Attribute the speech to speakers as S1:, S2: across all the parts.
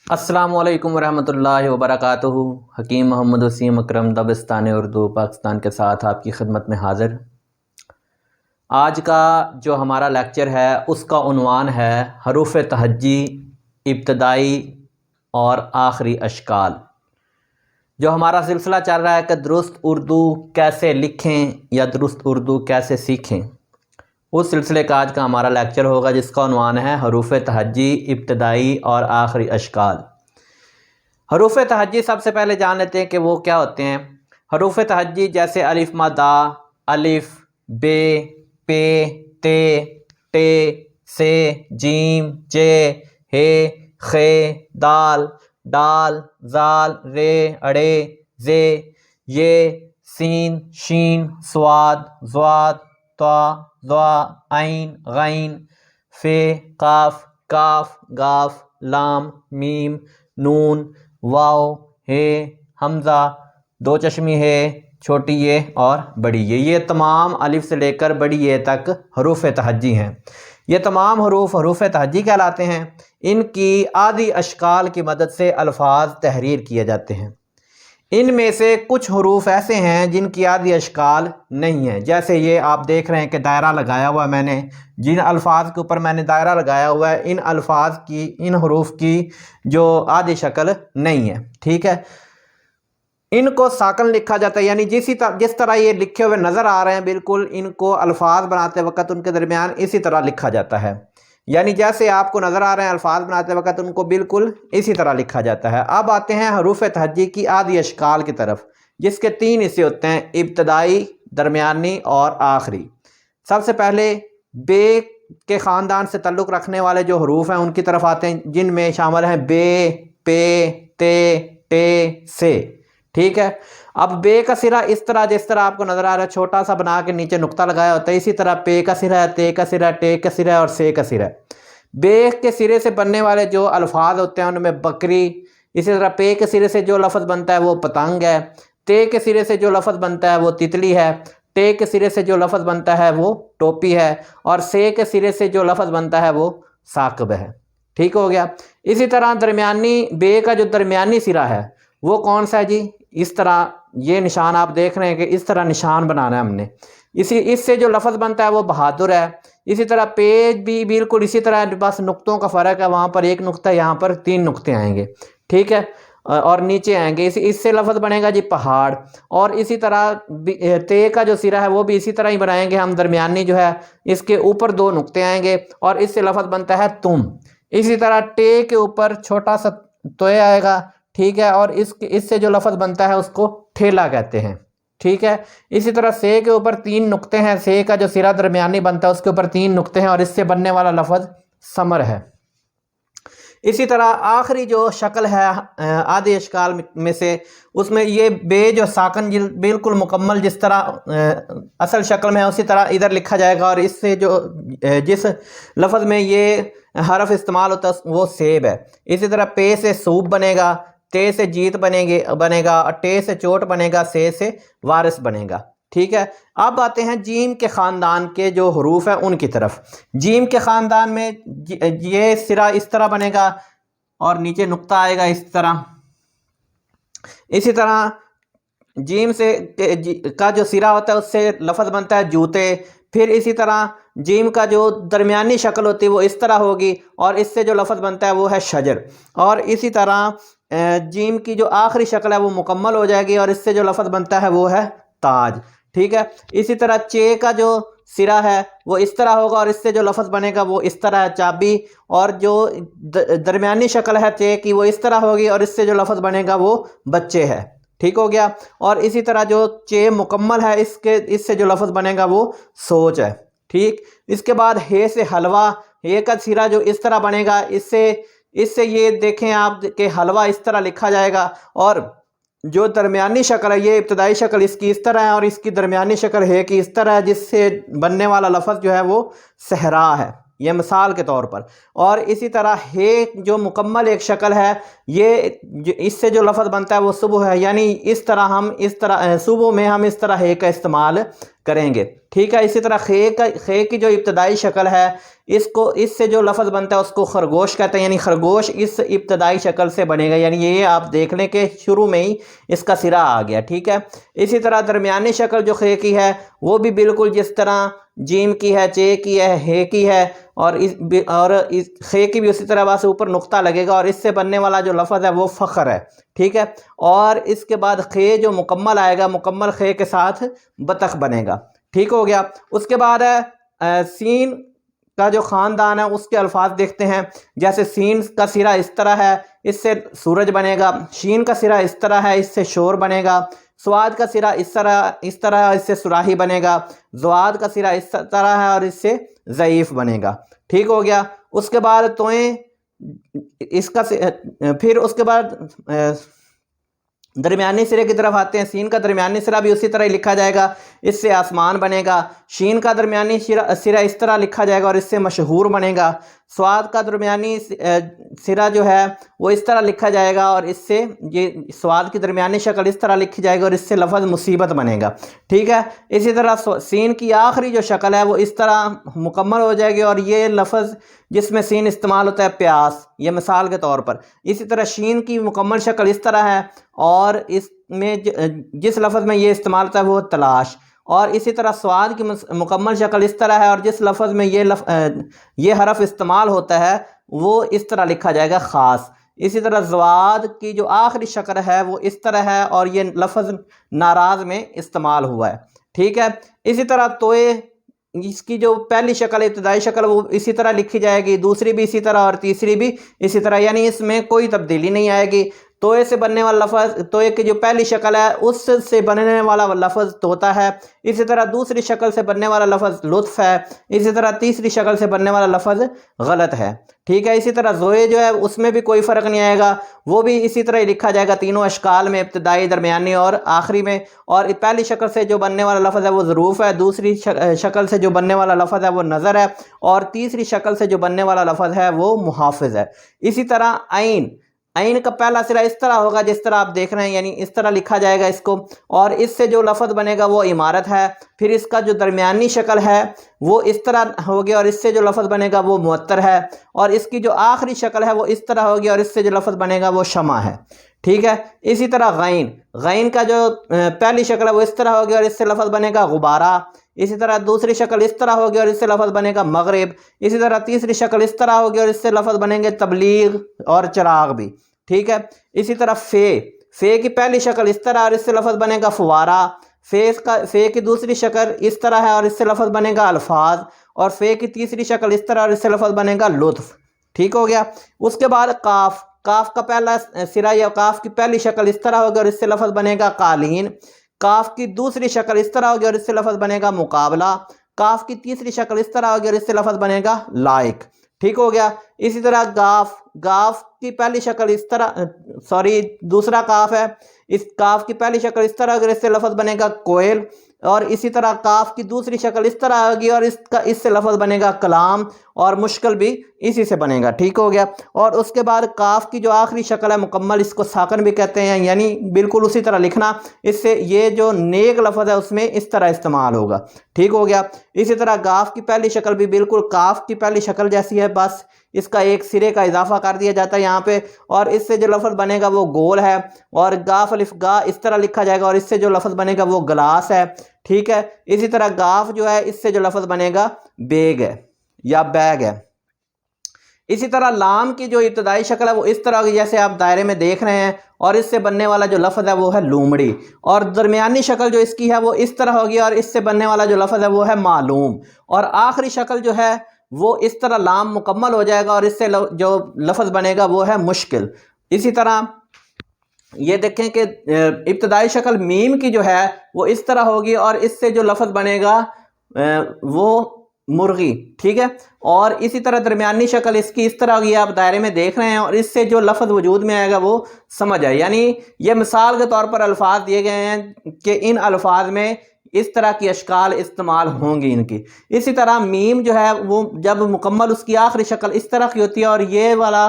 S1: السلام علیکم ورحمۃ اللہ وبرکاتہ۔ حکیم محمد وسیم اکرم دبستان اردو پاکستان کے ساتھ آپ کی خدمت میں حاضر۔ آج کا جو ہمارا لیکچر ہے اس کا عنوان ہے حروف تہجی ابتدائی اور آخری اشکال۔ جو ہمارا سلسلہ چل رہا ہے کہ درست اردو کیسے لکھیں یا درست اردو کیسے سیکھیں، اس سلسلے کا آج کا ہمارا لیکچر ہوگا جس کا عنوان ہے حروف تہجی ابتدائی اور آخری اشکال۔ حروف تہجی سب سے پہلے جان لیتے ہیں کہ وہ کیا ہوتے ہیں۔ حروف تہجی جیسے الف مد الف، بے، پے، تے، ٹے، سے، جیم، جے، ہے، خے، دال، ڈال، زال، رے، اڑے، زے، یہ، سین، شین، صاد، ضاد، طا، ضا، عین، غین، فے، قاف، کاف، گاف، لام، میم، نون، واو، ہے، حمزہ، دو چشمی ہے، چھوٹی یہ اور بڑی یہ تمام الف سے لے کر بڑی یہ تک حروف تہجی ہیں۔ یہ تمام حروف حروف تہجی کہلاتے ہیں۔ ان کی آدھی اشکال کی مدد سے الفاظ تحریر کیے جاتے ہیں۔ ان میں سے کچھ حروف ایسے ہیں جن کی آدھی اشکال نہیں ہیں، جیسے یہ آپ دیکھ رہے ہیں کہ دائرہ لگایا ہوا ہے میں نے، جن الفاظ کے اوپر میں نے دائرہ لگایا ہوا ہے ان الفاظ کی، ان حروف کی جو آدھی شکل نہیں ہے، ٹھیک ہے۔ ان کو ساکن لکھا جاتا ہے، یعنی جس طرح یہ لکھے ہوئے نظر آ رہے ہیں بالکل ان کو الفاظ بناتے وقت ان کے درمیان اسی طرح لکھا جاتا ہے، یعنی جیسے آپ کو نظر آ رہے ہیں الفاظ بناتے وقت ان کو بالکل اسی طرح لکھا جاتا ہے۔ اب آتے ہیں حروف تہجی کی آدھی اشکال کی طرف، جس کے 3 حصے ہوتے ہیں، ابتدائی، درمیانی اور آخری۔ سب سے پہلے بے کے خاندان سے تعلق رکھنے والے جو حروف ہیں ان کی طرف آتے ہیں، جن میں شامل ہیں بے، پے، تے، ٹے، سے، ٹھیک ہے۔ اب بے کا سرہ اس طرح جس طرح آپ کو نظر آ رہا ہے چھوٹا سا بنا کے نیچے نقطہ لگایا ہوتا ہے، اسی طرح پے کا سرہ ہے، تے کا سرہ ہے، ٹے کا سرہ ہے اور سے کا سرہ ہے۔ بے کے سرے سے بننے والے جو الفاظ ہوتے ہیں ان میں بکری، اسی طرح پے کے سرے سے جو لفظ بنتا ہے وہ پتنگ ہے، تے کے سرے سے جو لفظ بنتا ہے وہ تتلی ہے، ٹے کے سرے سے جو لفظ بنتا ہے وہ ٹوپی ہے، اور سے کے سرے سے جو لفظ بنتا ہے وہ ثاقب ہے، ٹھیک ہو گیا۔ اسی طرح درمیانی بے کا جو درمیانی سرہ ہے وہ کون سا ہے جی؟ اس طرح یہ نشان آپ دیکھ رہے ہیں کہ اس طرح نشان بنانا ہے ہم نے، اس سے جو لفظ بنتا ہے وہ بہادر ہے۔ اسی طرح پیج بھی بالکل اسی طرح، بس نقطوں کا فرق ہے، وہاں پر ایک نقطہ یہاں پر 3 نقطے آئیں گے، ٹھیک ہے، اور نیچے آئیں گے، اس سے لفظ بنے گا جی پہاڑ۔ اور اسی طرح تے کا جو سرہ ہے وہ بھی اسی طرح ہی بنائیں گے ہم، درمیانی جو ہے اس کے اوپر 2 نقطے آئیں گے اور اس سے لفظ بنتا ہے تم۔ اسی طرح ٹے کے اوپر چھوٹا سا توئے آئے گا، ٹھیک ہے، اور اس سے جو لفظ بنتا ہے اس کو ٹھیلا کہتے ہیں، ٹھیک ہے۔ اسی طرح سے کے اوپر 3 نقطے ہیں، سے کا جو سرہ درمیانی بنتا ہے اس کے اوپر 3 نقطے ہیں اور اس سے بننے والا لفظ ثمر ہے۔ اسی طرح آخری جو شکل ہے آدھی اشکال میں سے، اس میں یہ بے جو ساکن بالکل مکمل جس طرح اصل شکل میں ہے اسی طرح ادھر لکھا جائے گا، اور اس سے جو جس لفظ میں یہ حرف استعمال ہوتا ہے وہ سیب ہے۔ اسی طرح پے سے سوب بنے گا، تے سے جیت بنے گا، اور ٹے سے چوٹ بنے گا، سے وارث بنے گا، ٹھیک ہے۔ اب آتے ہیں جیم کے خاندان کے جو حروف ہیں ان کی طرف۔ جیم کے خاندان میں یہ سرہ اس طرح بنے گا اور نیچے نقطہ آئے گا اس طرح۔ اسی طرح جیم کا جو سرہ ہوتا ہے اس سے لفظ بنتا ہے جوتے۔ پھر اسی طرح جیم کا جو درمیانی شکل ہوتی ہے وہ اس طرح ہوگی اور اس سے جو لفظ بنتا ہے وہ ہے شجر۔ اور اسی طرح جیم کی جو آخری شکل ہے وہ مکمل ہو جائے گی اور اس سے جو لفظ بنتا ہے وہ ہے تاج، ٹھیک ہے۔ اسی طرح چے کا جو سرہ ہے وہ اس طرح ہوگا اور اس سے جو لفظ بنے گا وہ اس طرح ہے چابی، اور جو درمیانی شکل ہے چے کی وہ اس طرح ہوگی اور اس سے جو لفظ بنے گا وہ بچے ہے، ٹھیک ہو گیا۔ اور اسی طرح جو چے مکمل ہے اس سے جو لفظ بنے گا وہ سوچ ہے، ٹھیک۔ اس کے بعد ہے سے حلوہ، ہے کا سرہ جو اس طرح بنے گا، اس سے یہ دیکھیں آپ کہ حلوہ اس طرح لکھا جائے گا، اور جو درمیانی شکل ہے یہ ابتدائی شکل اس کی اس طرح ہے اور اس کی درمیانی شکل ہے کہ اس طرح ہے، جس سے بننے والا لفظ جو ہے وہ صحرا ہے، یہ مثال کے طور پر۔ اور اسی طرح ہے جو مکمل ایک شکل ہے، یہ اس سے جو لفظ بنتا ہے وہ صبح ہے، یعنی اس طرح صبح میں ہم اس طرح ہے کا استعمال کریں گے، ٹھیک ہے۔ اسی طرح خے کی جو ابتدائی شکل ہے اس سے جو لفظ بنتا ہے اس کو خرگوش کہتے ہیں، یعنی خرگوش اس ابتدائی شکل سے بنے گا، یعنی یہ آپ دیکھ لیں کہ شروع میں ہی اس کا سرا آ گیا، ٹھیک ہے۔ اسی طرح درمیانی شکل جو خے کی ہے وہ بھی بالکل جس طرح جیم کی ہے، چے کی ہے، ہے کی ہے، اور خے کی بھی اسی طرح وہاں سے اوپر نقطہ لگے گا، اور اس سے بننے والا جو لفظ ہے وہ فخر ہے، ٹھیک ہے۔ اور اس کے بعد خے جو مکمل آئے گا، مکمل خے کے ساتھ بطخ بنے گا، ٹھیک ہو گیا۔ اس کے بعد ہے سین کا جو خاندان ہے اس کے الفاظ دیکھتے ہیں، جیسے سین کا سرا اس طرح ہے، اس سے سورج بنے گا۔ شین کا سرا اس طرح ہے، اس سے شور بنے گا۔ سواد کا سرا اس طرح ہے، اس سے سراہی بنے گا۔ زواد کا سرا اس طرح ہے اور اس سے ضعیف بنے گا، ٹھیک ہو گیا۔ اس کے بعد توئیں پھر اس کے بعد درمیانی سرے کی طرف آتے ہیں۔ سین کا درمیانی سرا بھی اسی طرح ہی لکھا جائے گا، اس سے آسمان بنے گا۔ شین کا درمیانی سرا اس طرح لکھا جائے گا اور اس سے مشہور بنے گا۔ سواد کا درمیانی سرا جو ہے وہ اس طرح لکھا جائے گا اور اس سے یہ سواد کی درمیانی شکل اس طرح لکھی جائے گی اور اس سے لفظ مصیبت بنے گا، ٹھیک ہے۔ اسی طرح سین کی آخری جو شکل ہے وہ اس طرح مکمل ہو جائے گی، اور یہ لفظ جس میں سین استعمال ہوتا ہے پیاس، یہ مثال کے طور پر۔ اسی طرح شین کی مکمل شکل اس طرح ہے، اور اس میں جس لفظ میں یہ استعمال ہوتا ہے وہ تلاش۔ اور اسی طرح سواد کی مکمل شکل اس طرح ہے، اور جس لفظ میں یہ حرف استعمال ہوتا ہے وہ اس طرح لکھا جائے گا خاص۔ اسی طرح زواد کی جو آخری شکل ہے وہ اس طرح ہے، اور یہ لفظ ناراض میں استعمال ہوا ہے، ٹھیک ہے۔ اسی طرح توئے، اس کی جو پہلی شکل ابتدائی شکل وہ اسی طرح لکھی جائے گی، دوسری بھی اسی طرح اور تیسری بھی اسی طرح، یعنی اس میں کوئی تبدیلی نہیں آئے گی۔ توئے سے بننے والا لفظ، توئے کی جو پہلی شکل ہے اس سے بننے والا لفظ طوطا ہے۔ اسی طرح دوسری شکل سے بننے والا لفظ لطف ہے۔ اسی طرح تیسری شکل سے بننے والا لفظ غلط ہے، ٹھیک ہے۔ اسی طرح زوئے جو ہے اس میں بھی کوئی فرق نہیں آئے گا، وہ بھی اسی طرح ہی لکھا جائے گا تینوں اشکال میں، ابتدائی، درمیانی اور آخری میں۔ اور پہلی شکل سے جو بننے والا لفظ ہے وہ ظروف ہے، دوسری شکل سے جو بننے والا لفظ ہے وہ نظر ہے، اور تیسری شکل سے جو بننے والا لفظ ہے وہ محافظ ہے۔ اسی طرح عین کا پہلا سرا اس طرح ہوگا جس طرح آپ دیکھ رہے ہیں، یعنی اس طرح لکھا جائے گا اس کو، اور اس سے جو لفظ بنے گا وہ عمارت ہے۔ پھر اس کا جو درمیانی شکل ہے وہ اس طرح ہوگی، اور اس سے جو لفظ بنے گا وہ معطر ہے۔ اور اس کی جو آخری شکل ہے وہ اس طرح ہوگی، اور اس سے جو لفظ بنے گا وہ شمع ہے، ٹھیک ہے۔ اسی طرح غین کا جو پہلی شکل ہے وہ اس طرح ہوگی، اور اس سے لفظ بنے گا غبارہ۔ اسی طرح دوسری شکل اس طرح ہوگی اور اس سے لفظ بنے گا مغرب۔ اسی طرح تیسری شکل اس طرح ہوگی اور اس سے لفظ بنیں گے تبلیغ اور چراغ بھی، ٹھیک ہے۔ اسی طرح فے کی پہلی شکل اس طرح اور اس سے لفظ بنے گا فوارہ۔ فے کی دوسری شکل اس طرح ہے اور اس سے لفظ بنے گا الفاظ، اور فے کی تیسری شکل اس طرح اور اس سے لفظ بنے گا لطف، ٹھیک ہو گیا۔ اس کے بعد کاف کا پہلا سرا یا کاف کی پہلی شکل اس طرح ہوگی اور اس سے لفظ بنے گا قالین۔ کاف کی دوسری شکل اس طرح ہوگی اور اس سے لفظ بنے گا مقابلہ۔ کاف کی تیسری شکل اس طرح ہوگی اور اس سے لفظ بنے گا لائق، ٹھیک ہو گیا۔ اسی طرح گاف کی پہلی شکل اس طرح، دوسرا کاف ہے، اس کاف کی پہلی شکل اس طرح ہوگی اور اس سے لفظ بنے گا کوئل۔ اور اسی طرح کاف کی دوسری شکل اس طرح ہوگی اور اس سے لفظ بنے گا کلام، اور مشکل بھی اسی سے بنے گا، ٹھیک ہو گیا۔ اور اس کے بعد کاف کی جو آخری شکل ہے مکمل، اس کو ساکن بھی کہتے ہیں، یعنی بالکل اسی طرح لکھنا، اس سے یہ جو نیک لفظ ہے اس میں اس طرح استعمال ہوگا، ٹھیک ہو گیا۔ اسی طرح گاف کی پہلی شکل بھی بالکل کاف کی پہلی شکل جیسی ہے، بس اس کا ایک سرے کا اضافہ کر دیا جاتا ہے یہاں پہ، اور اس سے جو لفظ بنے گا وہ گول ہے، اور گاف الف گا اس طرح لکھا جائے گا اور اس سے جو لفظ بنے گا وہ گلاس ہے، ٹھیک ہے۔ اسی طرح گاف جو ہے اس سے جو لفظ بنے گا بیگ ہے یا بیگ ہے۔ اسی طرح لام کی جو ابتدائی شکل ہے وہ اس طرح ہوگی جیسے آپ دائرے میں دیکھ رہے ہیں، اور اس سے بننے والا جو لفظ ہے وہ ہے لومڑی۔ اور درمیانی شکل جو اس کی ہے وہ اس طرح ہوگی، اور اس سے بننے والا جو لفظ ہے وہ ہے معلوم۔ اور آخری شکل جو ہے وہ اس طرح لام مکمل ہو جائے گا، اور اس سے جو لفظ بنے گا وہ ہے مشکل۔ اسی طرح یہ دیکھیں کہ ابتدائی شکل میم کی جو ہے وہ اس طرح ہوگی، اور اس سے جو لفظ بنے گا وہ مرغی، ٹھیک ہے۔ اور اسی طرح درمیانی شکل اس کی اس طرح ہوگی، آپ دائرے میں دیکھ رہے ہیں، اور اس سے جو لفظ وجود میں آئے گا وہ سمجھ آئے، یعنی یہ مثال کے طور پر الفاظ دیے گئے ہیں کہ ان الفاظ میں اس طرح کی اشکال استعمال ہوں گی ان کی۔ اسی طرح میم جو ہے وہ جب مکمل اس کی آخری شکل اس طرح کی ہوتی ہے، اور یہ والا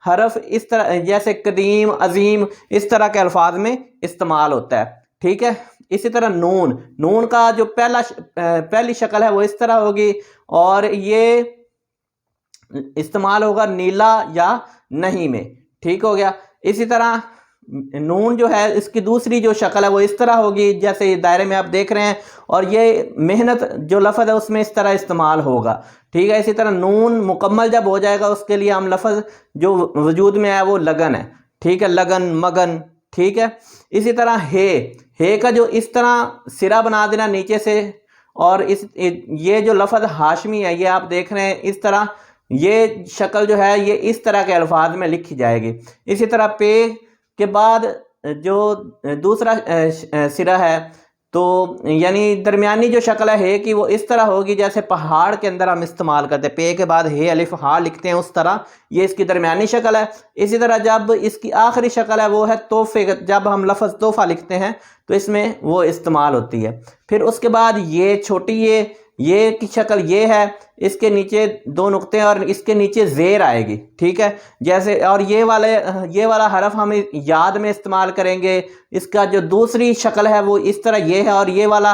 S1: حرف اس طرح جیسے قدیم، عظیم، اس طرح کے الفاظ میں استعمال ہوتا ہے، ٹھیک ہے۔ اسی طرح نون، نون کا جو پہلی شکل ہے وہ اس طرح ہوگی اور یہ استعمال ہوگا نیلا یا نہیں میں، ٹھیک ہو گیا۔ اسی طرح نون جو ہے اس کی دوسری جو شکل ہے وہ اس طرح ہوگی جیسے دائرے میں آپ دیکھ رہے ہیں، اور یہ محنت جو لفظ ہے اس میں اس طرح استعمال ہوگا، ٹھیک ہے۔ اسی طرح نون مکمل جب ہو جائے گا اس کے لیے ہم لفظ جو وجود میں ہے وہ لگن ہے، ٹھیک ہے، لگن، مگن، ٹھیک ہے۔ اسی طرح ہے کا جو اس طرح سرا بنا دینا نیچے سے، اور یہ جو لفظ ہاشمی ہے یہ آپ دیکھ رہے ہیں اس طرح، یہ شکل جو ہے یہ اس طرح کے الفاظ میں لکھی جائے گی۔ اسی طرح پے کے بعد جو دوسرا سرا ہے تو یعنی درمیانی جو شکل ہے کی وہ اس طرح ہوگی جیسے پہاڑ کے اندر ہم استعمال کرتے ہیں، پے کے بعد ہے الف ہا لکھتے ہیں اس طرح، یہ اس کی درمیانی شکل ہے۔ اسی طرح جب اس کی آخری شکل ہے وہ ہے تحفے، جب ہم لفظ تحفہ لکھتے ہیں تو اس میں وہ استعمال ہوتی ہے۔ پھر اس کے بعد یہ چھوٹی یہ کی شکل یہ ہے، اس کے نیچے دو نقطے اور اس کے نیچے زیر آئے گی، ٹھیک ہے، جیسے، اور یہ والا حرف ہم یاد میں استعمال کریں گے۔ اس کا جو دوسری شکل ہے وہ اس طرح یہ ہے، اور یہ والا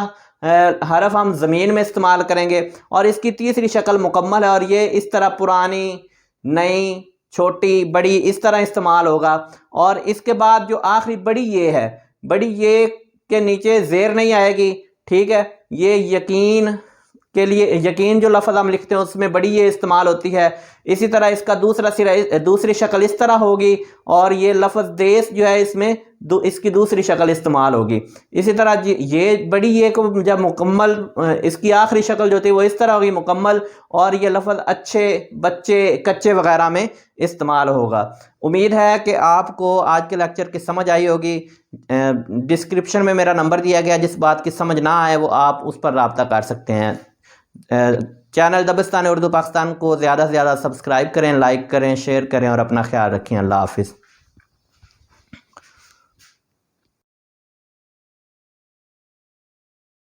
S1: حرف ہم زمین میں استعمال کریں گے، اور اس کی تیسری شکل مکمل ہے، اور یہ اس طرح پرانی، نئی، چھوٹی، بڑی اس طرح استعمال ہوگا۔ اور اس کے بعد جو آخری بڑی یہ ہے، بڑی یہ کے نیچے زیر نہیں آئے گی، ٹھیک ہے۔ یہ یقین کے لیے، یقین جو لفظ ہم لکھتے ہیں اس میں بڑی یہ استعمال ہوتی ہے۔ اسی طرح اس کا دوسری شکل اس طرح ہوگی، اور یہ لفظ دیس جو ہے اس میں اس کی دوسری شکل استعمال ہوگی۔ اسی طرح یہ بڑی یہ کو جب مکمل، اس کی آخری شکل جو ہوتی ہے وہ اس طرح ہوگی مکمل، اور یہ لفظ اچھے، بچے، کچے وغیرہ میں استعمال ہوگا۔ امید ہے کہ آپ کو آج کے لیکچر کی سمجھ آئی ہوگی۔ ڈسکرپشن میں میرا نمبر دیا گیا، جس بات کی سمجھ نہ آئے وہ آپ اس پر رابطہ کر سکتے ہیں۔ چینل دبستان اردو پاکستان کو زیادہ سے زیادہ سبسکرائب کریں، لائک کریں، شیئر کریں، اور اپنا خیال رکھیں۔ اللہ حافظ۔